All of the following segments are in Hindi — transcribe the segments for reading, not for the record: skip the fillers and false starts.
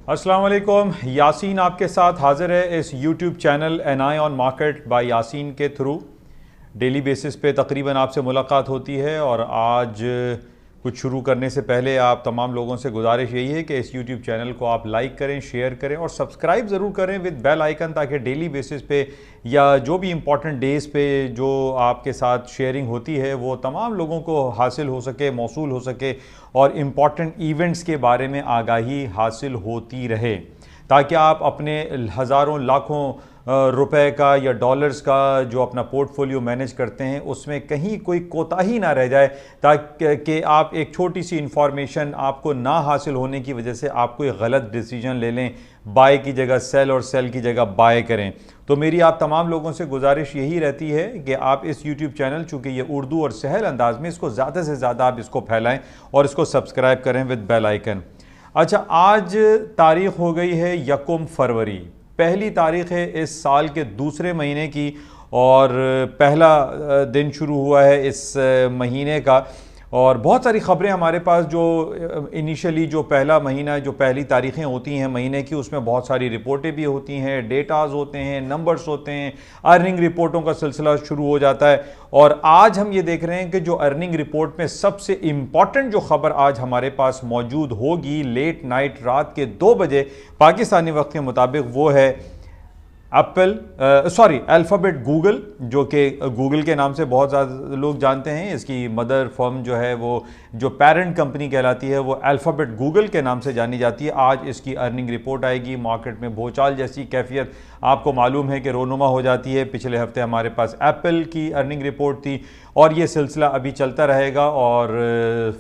अस्सलाम वालेकुम। यासीन आपके साथ हाज़िर है इस YouTube channel N I on market by Yasin के थ्रू। डेली बेसिस पे तकरीबन आपसे मुलाकात होती है और आज कुछ शुरू करने से पहले आप तमाम लोगों से गुजारिश यही है कि इस YouTube चैनल को आप लाइक करें, शेयर करें और सब्सक्राइब ज़रूर करें विद बेल आइकन, ताकि डेली बेसिस पे या जो भी इम्पॉर्टेंट डेज़ पे जो आपके साथ शेयरिंग होती है वो तमाम लोगों को हासिल हो सके, मौसूल हो सके और इम्पॉर्टेंट इवेंट्स के बारे में आगाही हासिल होती रहे, ताकि आप अपने हज़ारों लाखों रुपए का या डॉलर्स का जो अपना पोर्टफोलियो मैनेज करते हैं उसमें कहीं कोई कोताही ना रह जाए, ताकि आप एक छोटी सी इंफॉर्मेशन आपको ना हासिल होने की वजह से आप कोई गलत डिसीजन ले लें, बाय की जगह सेल और सेल की जगह बाय करें। तो मेरी आप तमाम लोगों से गुजारिश यही रहती है कि आप इस YouTube चैनल, चूँकि ये उर्दू और सहल अंदाज में, इसको ज़्यादा से ज़्यादा आप इसको फैलाएं और इसको सब्सक्राइब करें विद बेल आइकन। अच्छा, आज तारीख़ हो गई है 1 फरवरी। पहली तारीख़ है इस साल के दूसरे महीने की और पहला दिन शुरू हुआ है इस महीने का। और बहुत सारी ख़बरें हमारे पास जो इनिशियली जो पहला महीना, जो पहली तारीखें होती हैं महीने की, उसमें बहुत सारी रिपोर्टें भी होती हैं, डेटाज होते हैं, नंबर्स होते हैं, अर्निंग रिपोर्टों का सिलसिला शुरू हो जाता है। और आज हम ये देख रहे हैं कि जो अर्निंग रिपोर्ट में सबसे इम्पॉर्टेंट जो खबर आज हमारे पास मौजूद होगी लेट नाइट, रात के 2 बजे पाकिस्तानी वक्त के मुताबिक, वो है अल्फ़ाबेट गूगल, जो कि गूगल के नाम से बहुत ज़्यादा लोग जानते हैं। इसकी मदर फर्म जो है, वो जो पेरेंट कंपनी कहलाती है, वो अल्फ़ाबेट गूगल के नाम से जानी जाती है। आज इसकी अर्निंग रिपोर्ट आएगी। मार्केट में भूचाल जैसी कैफियत आपको मालूम है कि रोनुमा हो जाती है। पिछले हफ्ते हमारे पास एप्पल की अर्निंग रिपोर्ट थी और ये सिलसिला अभी चलता रहेगा। और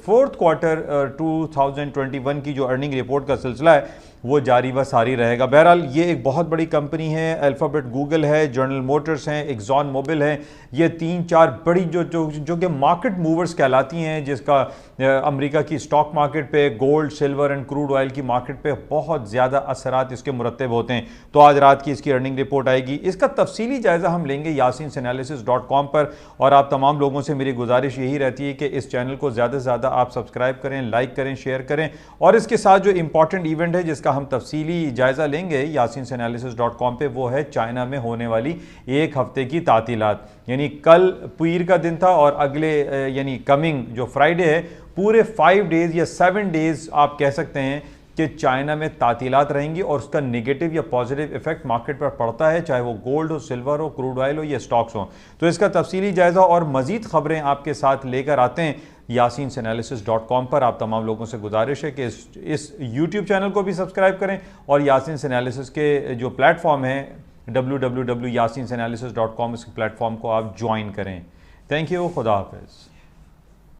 फोर्थ क्वार्टर 2021 की जो अर्निंग रिपोर्ट का सिलसिला है वो जारी व सारी रहेगा। बहरहाल ये एक बहुत बड़ी कंपनी है, अल्फ़ाबेट गूगल है, जनरल मोटर्स हैं, एक्सॉन मोबिल हैं। ये 3-4 बड़ी जो कि मार्केट मूवर्स कहलाती हैं, जिसका अमेरिका की स्टॉक मार्केट पे, gold, silver and crude oil की मार्केट पे बहुत ज़्यादा असरात इसके मुरतब होते हैं। तो आज रात की इसकी अर्निंग रिपोर्ट आएगी। इसका तफसीली जायज़ा हम लेंगे yasinanalysis.com पर। और आप तमाम लोगों से मेरी गुजारिश यही रहती है कि इस चैनल को ज़्यादा से ज़्यादा आप सब्सक्राइब करें, लाइक करें, शेयर करें। और इसके साथ जो इंपॉर्टेंट इवेंट है जिसका हम तफसीली जायज़ा लेंगे yasinanalysis.com पे, वो है चाइना में होने वाली 1 हफ्ते की तातीलात। यानी कल पीर का दिन था और अगले यानी कमिंग जो फ्राइडे है, पूरे 5 डेज़ या 7 डेज़ आप कह सकते हैं कि चाइना में तातीलात रहेंगी और उसका नेगेटिव या पॉजिटिव इफेक्ट मार्केट पर पड़ता है, चाहे वो गोल्ड हो, सिल्वर हो, क्रूड ऑयल हो या स्टॉक्स हो। तो इसका तफसीली जायज़ा और मज़ीद ख़बरें आपके साथ लेकर आते हैं yasinanalysis.com पर। आप तमाम लोगों से गुजारिश है कि इस YouTube चैनल को भी सब्सक्राइब करें और यासीन एनालिसिस के जो प्लेटफॉर्म है www.yasinanalysis.com, इस प्लेटफॉर्म को आप ज्वाइन करें। थैंक यू, खुदा हाफिज़।